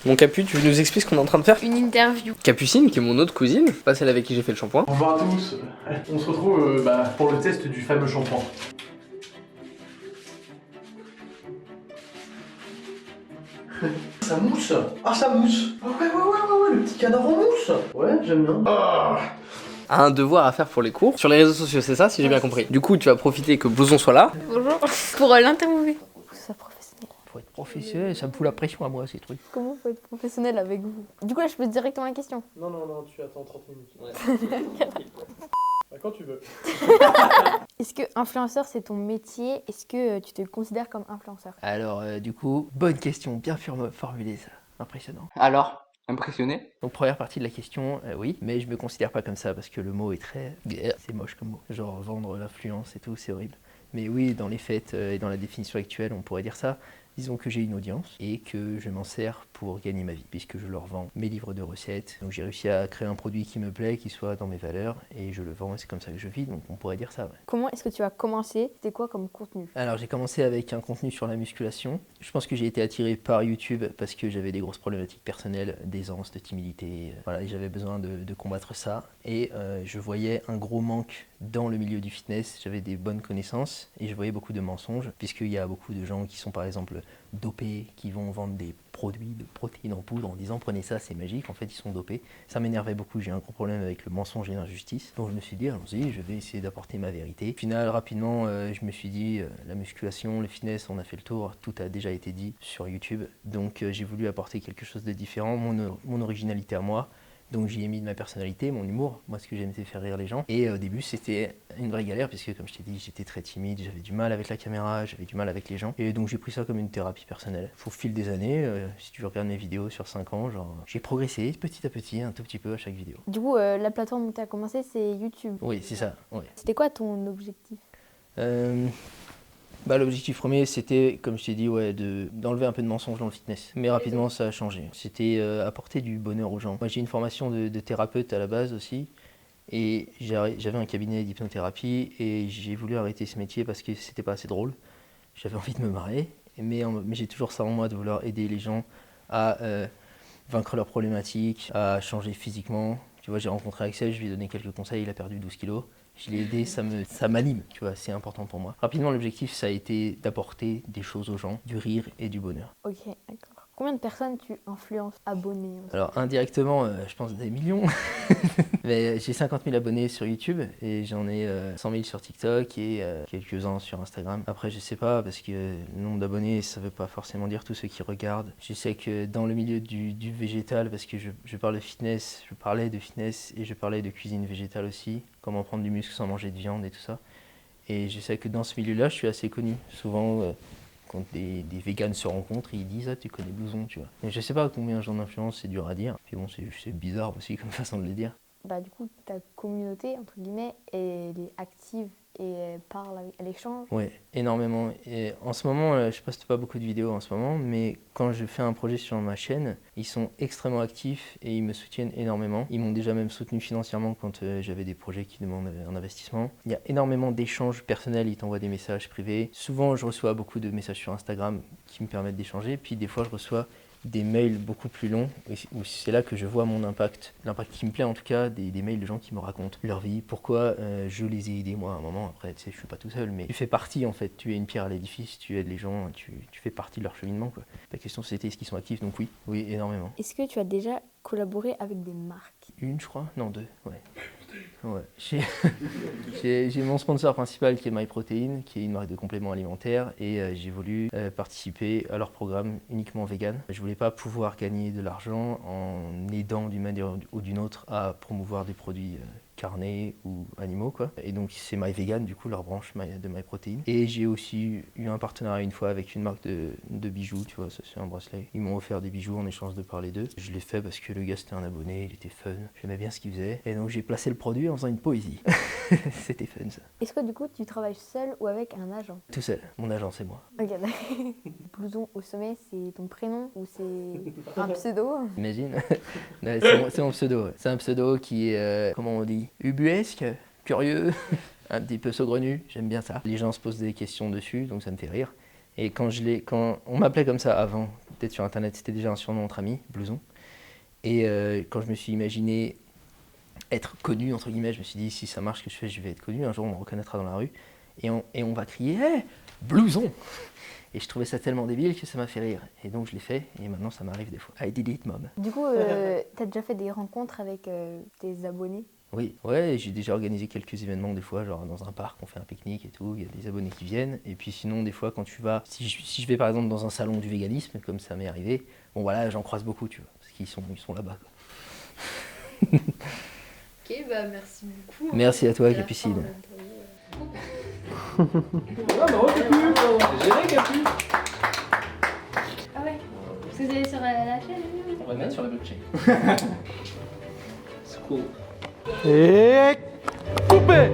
Mon Capu, tu nous expliques ce qu'on est en train de faire? Une interview. Capucine, qui est mon autre cousine, pas celle avec qui j'ai fait le shampoing. Bonjour à tous, on se retrouve pour le test du fameux shampoing. Ça mousse. Ah ça mousse. Ah ouais, le petit canard en mousse. Ouais, j'aime bien. Un devoir à faire pour les cours. Sur les réseaux sociaux, c'est ça, si j'ai bien compris. Du coup, tu vas profiter que Blouson soit là. Bonjour. Pour l'interviewer. Sois professionnel. Faut être professionnel, ça me fout la pression à moi ces trucs. Comment faut être professionnel avec vous? Du coup là je pose directement la question. Non, tu attends 30 minutes. Quand tu veux. Est-ce que influenceur c'est ton métier? Est-ce que tu te considères comme influenceur? Alors du coup, bonne question, bien formulée ça, impressionnant. Alors, impressionné? Donc première partie de la question, oui, mais je me considère pas comme ça parce que le mot est très... c'est moche comme mot. Genre vendre l'influence et tout, c'est horrible. Mais oui, dans les faits et dans la définition actuelle, on pourrait dire ça. Disons que j'ai une audience et que je m'en sers pour gagner ma vie, puisque je leur vends mes livres de recettes. Donc j'ai réussi à créer un produit qui me plaît, qui soit dans mes valeurs, et je le vends, et c'est comme ça que je vis, donc on pourrait dire ça, ouais. Comment est-ce que tu as commencé? C'était quoi comme contenu? Alors j'ai commencé avec un contenu sur la musculation. Je pense que j'ai été attiré par YouTube parce que j'avais des grosses problématiques personnelles, d'aisance, de timidité. Voilà, et j'avais besoin de combattre ça. Et je voyais un gros manque dans le milieu du fitness. J'avais des bonnes connaissances et je voyais beaucoup de mensonges, puisqu'il y a beaucoup de gens qui sont par exemple dopés, qui vont vendre des produits de protéines en poudre en disant prenez ça, c'est magique. En fait, ils sont dopés. Ça m'énervait beaucoup. J'ai un gros problème avec le mensonge et l'injustice. Donc je me suis dit, allons-y, je vais essayer d'apporter ma vérité. Au final, rapidement, je me suis dit, la musculation, le fitness, on a fait le tour. Tout a déjà été dit sur YouTube. Donc j'ai voulu apporter quelque chose de différent, mon originalité à moi. Donc j'y ai mis de ma personnalité, mon humour, moi ce que j'aime c'est faire rire les gens. Et au début c'était une vraie galère puisque comme je t'ai dit j'étais très timide, j'avais du mal avec la caméra, j'avais du mal avec les gens. Et donc j'ai pris ça comme une thérapie personnelle. Au fil des années, si tu regardes mes vidéos sur 5 ans, genre j'ai progressé petit à petit, un tout petit peu à chaque vidéo. Du coup la plateforme où tu as commencé c'est YouTube. Oui c'est ça, ouais. C'était quoi ton objectif? L'objectif premier, c'était, comme je t'ai dit, ouais, d'enlever un peu de mensonge dans le fitness. Mais rapidement, ça a changé. C'était apporter du bonheur aux gens. Moi, j'ai une formation de thérapeute à la base aussi. Et j'avais un cabinet d'hypnothérapie et j'ai voulu arrêter ce métier parce que c'était pas assez drôle. J'avais envie de me marrer. Mais j'ai toujours ça en moi de vouloir aider les gens à vaincre leurs problématiques, à changer physiquement. Tu vois, j'ai rencontré Axel, je lui ai donné quelques conseils, il a perdu 12 kilos. Je l'ai aidé, ça m'anime, tu vois, c'est important pour moi. Rapidement, l'objectif, ça a été d'apporter des choses aux gens, du rire et du bonheur. Ok, d'accord. Combien de personnes tu influences abonnés? Alors, indirectement, je pense des millions. Mais j'ai 50 000 abonnés sur YouTube et j'en ai 100 000 sur TikTok et quelques-uns sur Instagram. Après, je sais pas, parce que le nombre d'abonnés, ça veut pas forcément dire tous ceux qui regardent. Je sais que dans le milieu du végétal, parce que je parle de fitness, je parlais de fitness et je parlais de cuisine végétale aussi, comment prendre du muscle sans manger de viande et tout ça. Et je sais que dans ce milieu-là, je suis assez connu. Souvent, quand des véganes se rencontrent, ils disent « Ah, tu connais Blouson », tu vois. Mais je sais pas combien j'en influence, c'est dur à dire. Puis bon, c'est bizarre aussi comme façon de le dire. Bah du coup ta communauté entre guillemets elle est active et elle parle, elle échange. Ouais, énormément. Et en ce moment, je poste pas beaucoup de vidéos en ce moment, mais quand je fais un projet sur ma chaîne, ils sont extrêmement actifs et ils me soutiennent énormément. Ils m'ont déjà même soutenu financièrement quand j'avais des projets qui demandent un investissement. Il y a énormément d'échanges personnels, ils t'envoient des messages privés. Souvent, je reçois beaucoup de messages sur Instagram qui me permettent d'échanger, puis des fois, je reçois des mails beaucoup plus longs, où c'est là que je vois mon impact, l'impact qui me plaît en tout cas, des mails de gens qui me racontent leur vie, pourquoi je les ai aidés moi à un moment. Après tu sais, je suis pas tout seul, mais tu fais partie en fait, tu es une pierre à l'édifice, tu aides les gens, tu fais partie de leur cheminement quoi. La question c'était est-ce qu'ils sont actifs, donc oui énormément. Est-ce que tu as déjà collaboré avec des marques? Une je crois, non deux, ouais. Ouais. J'ai mon sponsor principal qui est MyProtein, qui est une marque de compléments alimentaires et j'ai voulu participer à leur programme uniquement vegan. Je voulais pas pouvoir gagner de l'argent en aidant d'une manière ou d'une autre à promouvoir des produits carnés ou animaux quoi. Et donc c'est MyVegan du coup leur branche de MyProtein. Et j'ai aussi eu un partenariat une fois avec une marque de bijoux, tu vois, ça c'est un bracelet. Ils m'ont offert des bijoux en échange de parler d'eux. Je l'ai fait parce que le gars c'était un abonné, il était fun, j'aimais bien ce qu'il faisait. Et donc j'ai placé le produit en faisant une poésie. C'était fun ça. Est-ce que du coup tu travailles seul ou avec un agent? Tout seul, mon agent c'est moi. Ok, Blouson au sommet c'est ton prénom ou c'est un pseudo? Imagine. C'est mon pseudo, ouais. C'est un pseudo qui est, comment on dit, ubuesque, curieux, un petit peu saugrenu, j'aime bien ça. Les gens se posent des questions dessus, donc ça me fait rire. Et quand on m'appelait comme ça avant, peut-être sur internet, c'était déjà un surnom entre amis, Blouson. Et quand je me suis imaginé être connu, entre guillemets, je me suis dit si ça marche ce que je fais, je vais être connu, un jour on me reconnaîtra dans la rue et on va crier hey, Blouson. Et je trouvais ça tellement débile que ça m'a fait rire. Et donc je l'ai fait et maintenant ça m'arrive des fois. I did it, mom. Du coup, t'as déjà fait des rencontres avec tes abonnés? Oui, ouais, j'ai déjà organisé quelques événements des fois, genre dans un parc, on fait un pique-nique et tout, il y a des abonnés qui viennent. Et puis sinon, des fois, quand tu vas, si je vais par exemple dans un salon du véganisme, comme ça m'est arrivé, bon voilà, j'en croise beaucoup, tu vois, parce qu'ils sont là-bas. Quoi. Ok, bah merci beaucoup. Merci à toi, C'est la Capucine. fin de l'interview. Ah bah ouais, Capu. Géré, Capu. Ah ouais. Parce que vous allez sur la chaîne. On va le mettre sur la blockchain. C'est cool. Et coupé.